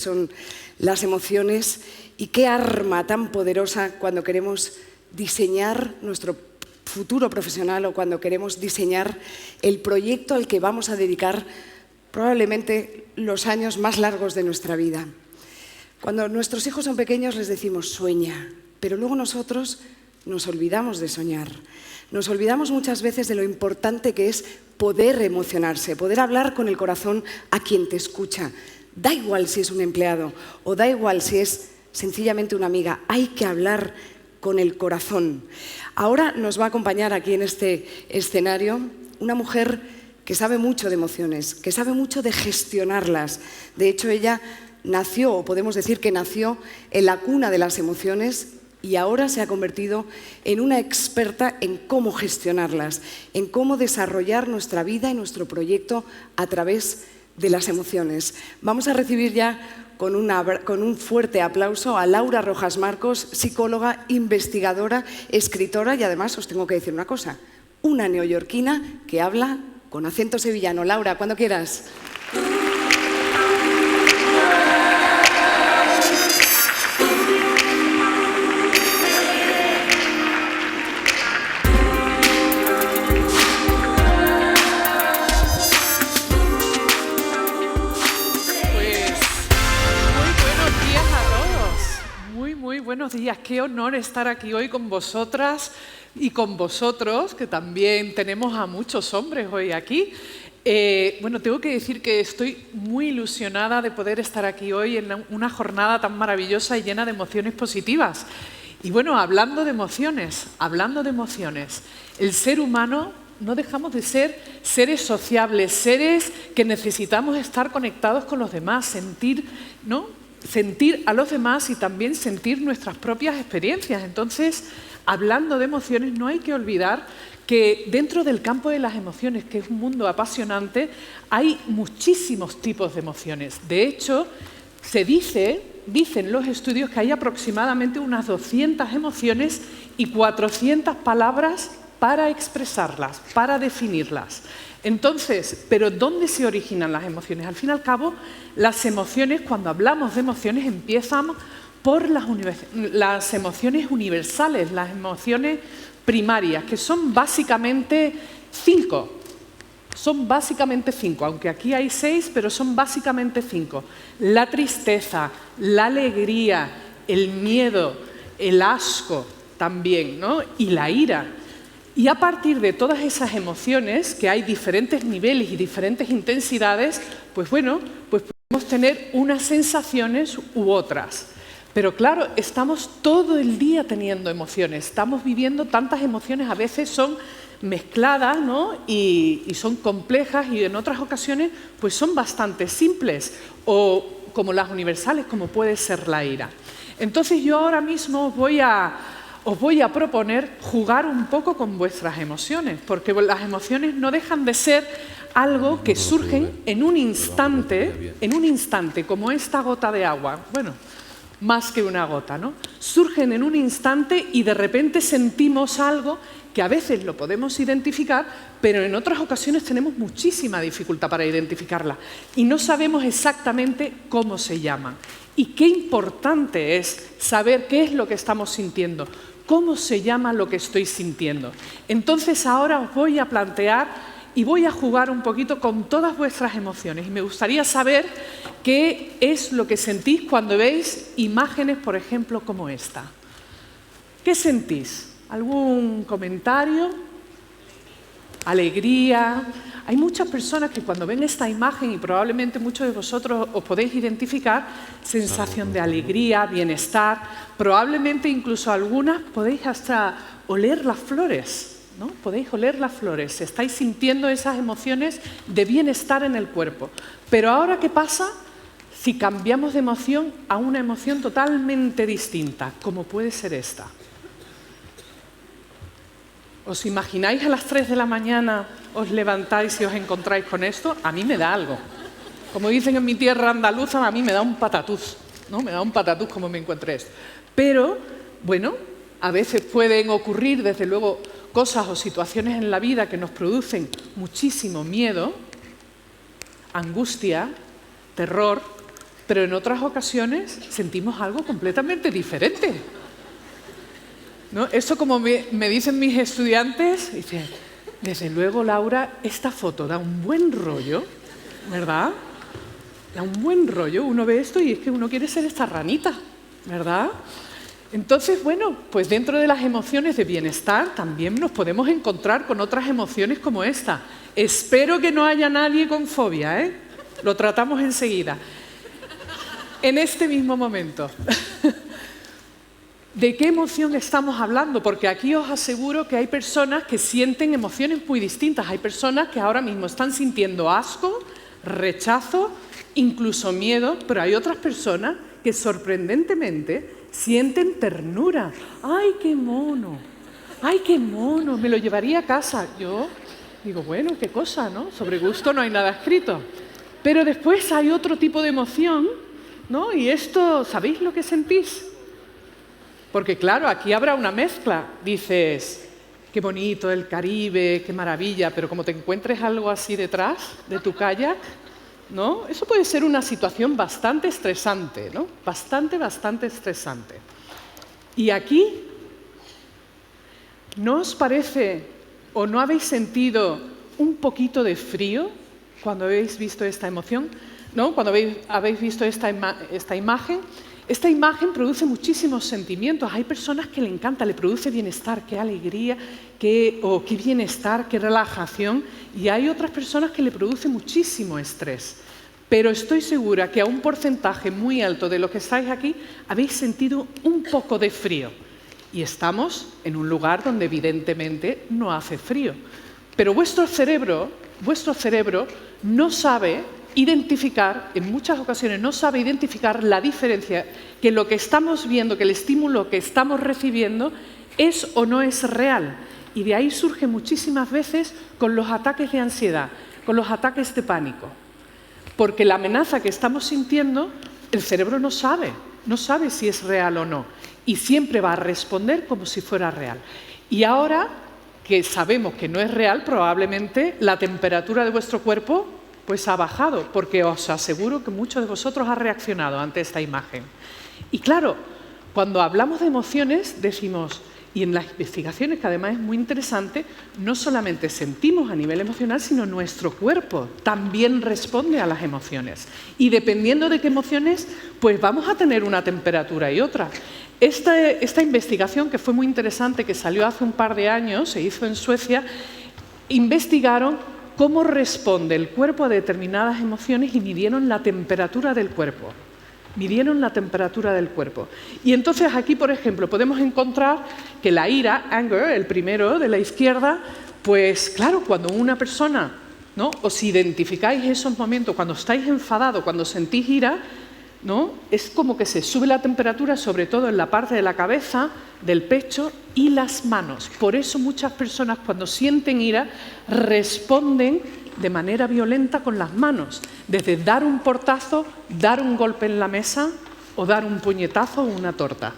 son las emociones y qué arma tan poderosa cuando queremos diseñar nuestro futuro profesional o cuando queremos diseñar el proyecto al que vamos a dedicar probablemente los años más largos de nuestra vida. Cuando nuestros hijos son pequeños les decimos sueña, pero luego nosotros nos olvidamos de soñar. Nos olvidamos muchas veces de lo importante que es poder emocionarse, poder hablar con el corazón a quien te escucha. Da igual si es un empleado o da igual si es sencillamente una amiga, hay que hablar con el corazón. Ahora nos va a acompañar aquí en este escenario una mujer que sabe mucho de emociones, que sabe mucho de gestionarlas. De hecho, ella nació, o podemos decir que nació, en la cuna de las emociones y ahora se ha convertido en una experta en cómo gestionarlas, en cómo desarrollar nuestra vida y nuestro proyecto a través de las emociones. Vamos a recibir ya con un fuerte aplauso a Laura Rojas Marcos, psicóloga, investigadora, escritora y además os tengo que decir una cosa, una neoyorquina que habla con acento sevillano. Laura, cuando quieras. Buenos días, qué honor estar aquí hoy con vosotras y con vosotros, que también tenemos a muchos hombres hoy aquí. Tengo que decir que estoy muy ilusionada de poder estar aquí hoy en una jornada tan maravillosa y llena de emociones positivas. Y bueno, hablando de emociones, el ser humano no dejamos de ser seres sociables, seres que necesitamos estar conectados con los demás, sentir a los demás y también sentir nuestras propias experiencias. Entonces, hablando de emociones, no hay que olvidar que dentro del campo de las emociones, que es un mundo apasionante, hay muchísimos tipos de emociones. De hecho, dicen los estudios que hay aproximadamente unas 200 emociones y 400 palabras para expresarlas, para definirlas. Entonces, ¿pero dónde se originan las emociones? Al fin y al cabo, las emociones, cuando hablamos de emociones, empiezan por las emociones universales, las emociones primarias, que son básicamente 5. Son básicamente 5, aunque aquí hay 6, pero son básicamente 5. La tristeza, la alegría, el miedo, el asco también, ¿no? Y la ira. Y a partir de todas esas emociones, que hay diferentes niveles y diferentes intensidades, pues podemos tener unas sensaciones u otras. Pero claro, estamos todo el día teniendo emociones, estamos viviendo tantas emociones, a veces son mezcladas, ¿no? y son complejas y en otras ocasiones pues son bastante simples, o como las universales, como puede ser la ira. Entonces yo ahora mismo os voy a proponer jugar un poco con vuestras emociones, porque las emociones no dejan de ser algo que surgen en un instante, como esta gota de agua. Bueno, más que una gota, ¿no? Surgen en un instante y de repente sentimos algo que a veces lo podemos identificar, pero en otras ocasiones tenemos muchísima dificultad para identificarla y no sabemos exactamente cómo se llaman. Y qué importante es saber qué es lo que estamos sintiendo, cómo se llama lo que estoy sintiendo. Entonces ahora os voy a plantear y voy a jugar un poquito con todas vuestras emociones. Y me gustaría saber qué es lo que sentís cuando veis imágenes, por ejemplo, como esta. ¿Qué sentís? ¿Algún comentario? ¿Alegría? Hay muchas personas que cuando ven esta imagen, y probablemente muchos de vosotros os podéis identificar, sensación de alegría, bienestar, probablemente incluso algunas podéis hasta oler las flores, ¿no? Podéis oler las flores, estáis sintiendo esas emociones de bienestar en el cuerpo. Pero ahora, ¿qué pasa si cambiamos de emoción a una emoción totalmente distinta, como puede ser esta? ¿Os imagináis a las 3 de la mañana, os levantáis y os encontráis con esto? A mí me da algo. Como dicen en mi tierra andaluza, a mí me da un patatús, ¿no? Me da un patatús como me encuentre esto. Pero, bueno, a veces pueden ocurrir, desde luego, cosas o situaciones en la vida que nos producen muchísimo miedo, angustia, terror, pero en otras ocasiones sentimos algo completamente diferente, ¿no? Eso, como me dicen mis estudiantes, dicen, desde luego, Laura, esta foto da un buen rollo, ¿verdad? Da un buen rollo. Uno ve esto y es que uno quiere ser esta ranita, ¿verdad? Entonces, bueno, pues dentro de las emociones de bienestar también nos podemos encontrar con otras emociones como esta. Espero que no haya nadie con fobia, ¿eh? Lo tratamos enseguida. En este mismo momento. ¿De qué emoción estamos hablando? Porque aquí os aseguro que hay personas que sienten emociones muy distintas. Hay personas que ahora mismo están sintiendo asco, rechazo, incluso miedo, pero hay otras personas que sorprendentemente sienten ternura. ¡Ay, qué mono! ¡Ay, qué mono! Me lo llevaría a casa. Yo digo, bueno, qué cosa, ¿no? Sobre gusto no hay nada escrito. Pero después hay otro tipo de emoción, ¿no? Y esto, ¿sabéis lo que sentís? Porque claro, aquí habrá una mezcla. Dices, qué bonito el Caribe, qué maravilla, pero como te encuentres algo así detrás de tu kayak, ¿no? Eso puede ser una situación bastante estresante, ¿no? Bastante estresante. Y aquí, ¿no os parece o no habéis sentido un poquito de frío cuando habéis visto esta emoción? ¿No? Cuando habéis visto esta imagen. Esta imagen produce muchísimos sentimientos. Hay personas que le encanta, le produce bienestar, qué alegría, qué bienestar, qué relajación. Y hay otras personas que le produce muchísimo estrés. Pero estoy segura que a un porcentaje muy alto de los que estáis aquí habéis sentido un poco de frío. Y estamos en un lugar donde evidentemente no hace frío. Pero vuestro cerebro no sabe identificar, en muchas ocasiones no sabe identificar la diferencia, que lo que estamos viendo, que el estímulo que estamos recibiendo es o no es real. Y de ahí surge muchísimas veces con los ataques de ansiedad, con los ataques de pánico. Porque la amenaza que estamos sintiendo, el cerebro no sabe si es real o no. Y siempre va a responder como si fuera real. Y ahora que sabemos que no es real, probablemente la temperatura de vuestro cuerpo pues ha bajado, porque os aseguro que muchos de vosotros han reaccionado ante esta imagen. Y claro, cuando hablamos de emociones decimos, y en las investigaciones, que además es muy interesante, no solamente sentimos a nivel emocional, sino nuestro cuerpo también responde a las emociones. Y dependiendo de qué emociones, pues vamos a tener una temperatura y otra. Esta investigación, que fue muy interesante, que salió hace un par de años, se hizo en Suecia, investigaron cómo responde el cuerpo a determinadas emociones y midieron la temperatura del cuerpo. Y entonces aquí, por ejemplo, podemos encontrar que la ira, anger, el primero de la izquierda, pues claro, cuando una persona, ¿no?, os identificáis esos momentos, cuando estáis enfadados, cuando sentís ira, ¿no?, es como que se sube la temperatura, sobre todo en la parte de la cabeza, del pecho y las manos. Por eso muchas personas, cuando sienten ira, responden de manera violenta con las manos, desde dar un portazo, dar un golpe en la mesa o dar un puñetazo o una torta.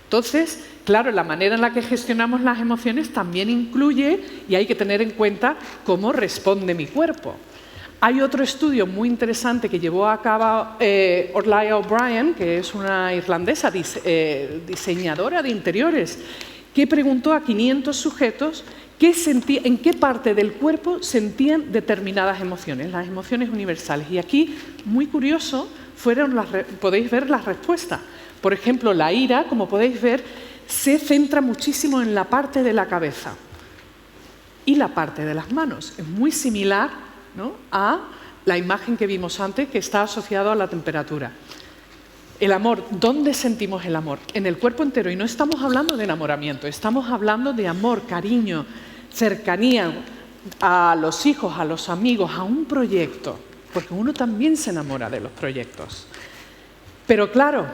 Entonces, claro, la manera en la que gestionamos las emociones también incluye, y hay que tener en cuenta, cómo responde mi cuerpo. Hay otro estudio muy interesante que llevó a cabo Orlaya O'Brien, que es una irlandesa diseñadora de interiores, que preguntó a 500 sujetos en qué parte del cuerpo sentían determinadas emociones, las emociones universales. Y aquí, muy curioso, podéis ver las respuestas. Por ejemplo, la ira, como podéis ver, se centra muchísimo en la parte de la cabeza y la parte de las manos. Es muy similar, ¿no?, a la imagen que vimos antes, que está asociado a la temperatura. El amor, ¿dónde sentimos el amor? En el cuerpo entero. Y no estamos hablando de enamoramiento, estamos hablando de amor, cariño, cercanía a los hijos, a los amigos, a un proyecto. Porque uno también se enamora de los proyectos. Pero claro,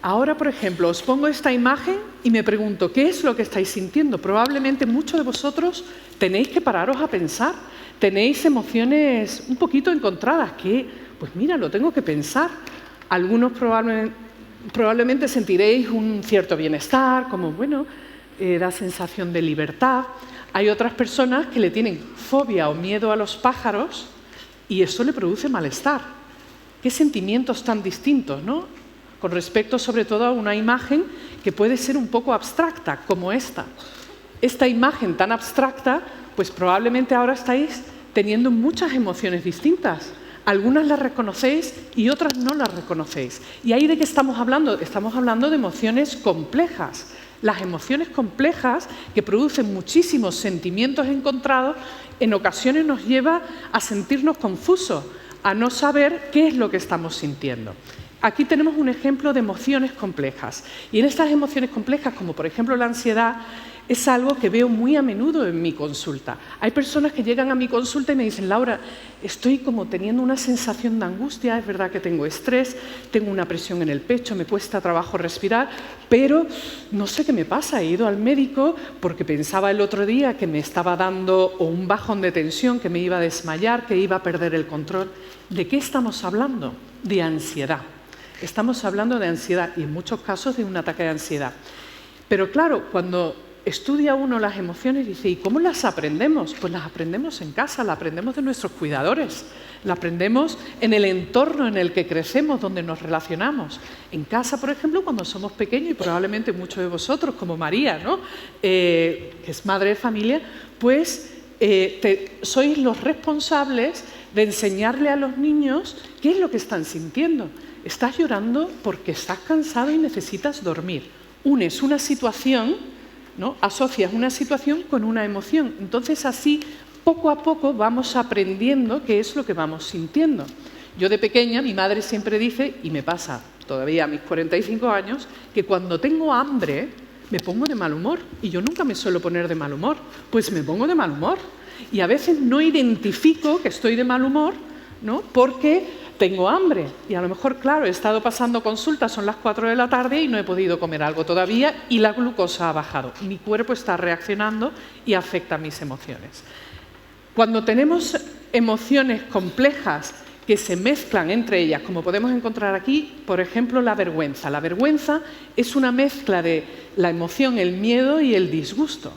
ahora, por ejemplo, os pongo esta imagen y me pregunto, ¿qué es lo que estáis sintiendo? Probablemente muchos de vosotros tenéis que pararos a pensar. Tenéis emociones un poquito encontradas, que, pues mira, lo tengo que pensar. Algunos probablemente sentiréis un cierto bienestar, como, bueno, la sensación de libertad. Hay otras personas que le tienen fobia o miedo a los pájaros y eso le produce malestar. qué sentimientos tan distintos, ¿no? Con respecto sobre todo a una imagen que puede ser un poco abstracta, como esta. Esta imagen tan abstracta, pues probablemente ahora estáis teniendo muchas emociones distintas. Algunas las reconocéis y otras no las reconocéis. ¿Y ahí de qué estamos hablando? Estamos hablando de emociones complejas. Las emociones complejas, que producen muchísimos sentimientos encontrados, en ocasiones nos lleva a sentirnos confusos, a no saber qué es lo que estamos sintiendo. Aquí tenemos un ejemplo de emociones complejas. Y en estas emociones complejas, como por ejemplo la ansiedad, es algo que veo muy a menudo en mi consulta. Hay personas que llegan a mi consulta y me dicen: Laura, estoy como teniendo una sensación de angustia, es verdad que tengo estrés, tengo una presión en el pecho, me cuesta trabajo respirar, pero no sé qué me pasa. He ido al médico porque pensaba el otro día que me estaba dando un bajón de tensión, que me iba a desmayar, que iba a perder el control. ¿De qué estamos hablando? De ansiedad. Estamos hablando de ansiedad y en muchos casos de un ataque de ansiedad. Pero claro, cuando estudia uno las emociones, dice: ¿y cómo las aprendemos? Pues las aprendemos en casa, las aprendemos de nuestros cuidadores, las aprendemos en el entorno en el que crecemos, donde nos relacionamos. En casa, por ejemplo, cuando somos pequeños, y probablemente muchos de vosotros, como María, ¿no? Que es madre de familia, pues sois los responsables de enseñarle a los niños qué es lo que están sintiendo. Estás llorando porque estás cansado y necesitas dormir. Unes una situación, ¿no? Asocias una situación con una emoción. Entonces, así, poco a poco, vamos aprendiendo qué es lo que vamos sintiendo. Yo de pequeña, mi madre siempre dice, y me pasa todavía a mis 45 años, que cuando tengo hambre me pongo de mal humor. Y yo nunca me suelo poner de mal humor, pues me pongo de mal humor. Y a veces no identifico que estoy de mal humor, ¿no? Porque tengo hambre y a lo mejor, claro, he estado pasando consultas, son las 4 de la tarde y no he podido comer algo todavía y la glucosa ha bajado. Mi cuerpo está reaccionando y afecta mis emociones. Cuando tenemos emociones complejas que se mezclan entre ellas, como podemos encontrar aquí, por ejemplo, la vergüenza. La vergüenza es una mezcla de la emoción, el miedo y el disgusto.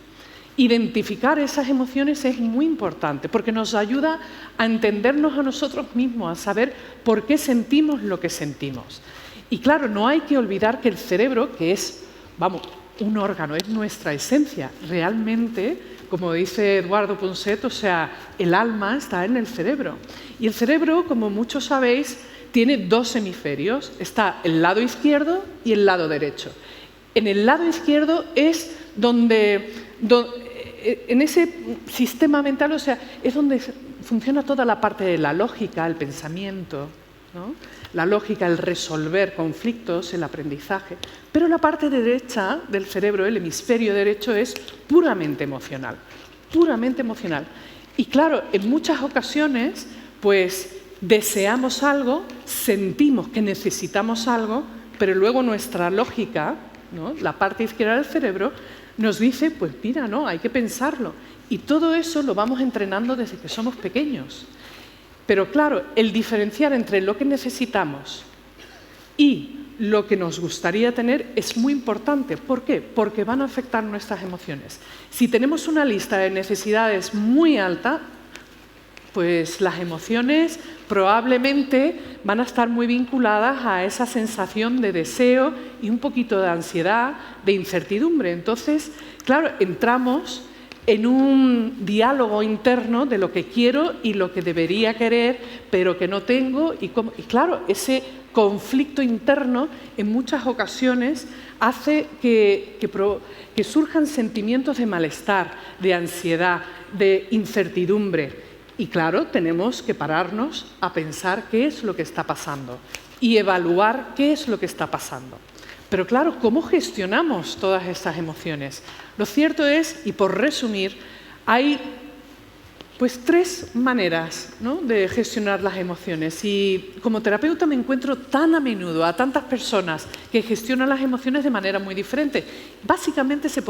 Identificar esas emociones es muy importante porque nos ayuda a entendernos a nosotros mismos, a saber por qué sentimos lo que sentimos. Y claro, no hay que olvidar que el cerebro, que es, vamos, un órgano, es nuestra esencia. Realmente, como dice Eduardo Punset, o sea, el alma está en el cerebro. Y el cerebro, como muchos sabéis, tiene dos hemisferios. Está el lado izquierdo y el lado derecho. En el lado izquierdo es donde en ese sistema mental, o sea, es donde funciona toda la parte de la lógica, el pensamiento, ¿no? La lógica, el resolver conflictos, el aprendizaje. Pero la parte derecha del cerebro, el hemisferio derecho, es puramente emocional, puramente emocional. Y claro, en muchas ocasiones, pues deseamos algo, sentimos que necesitamos algo, pero luego nuestra lógica, ¿no? La parte izquierda del cerebro, nos dice, pues mira, no, hay que pensarlo. Y todo eso lo vamos entrenando desde que somos pequeños. Pero claro, el diferenciar entre lo que necesitamos y lo que nos gustaría tener es muy importante. ¿Por qué? Porque van a afectar nuestras emociones. Si tenemos una lista de necesidades muy alta, pues las emociones probablemente van a estar muy vinculadas a esa sensación de deseo y un poquito de ansiedad, de incertidumbre. Entonces, claro, entramos en un diálogo interno de lo que quiero y lo que debería querer, pero que no tengo. Y claro, ese conflicto interno en muchas ocasiones hace que surjan sentimientos de malestar, de ansiedad, de incertidumbre. Y claro, tenemos que pararnos a pensar qué es lo que está pasando y evaluar qué es lo que está pasando. Pero claro, ¿cómo gestionamos todas estas emociones? Lo cierto es, y por resumir, hay pues 3 maneras, ¿no?, de gestionar las emociones. Y como terapeuta me encuentro tan a menudo a tantas personas que gestionan las emociones de manera muy diferente. Básicamente se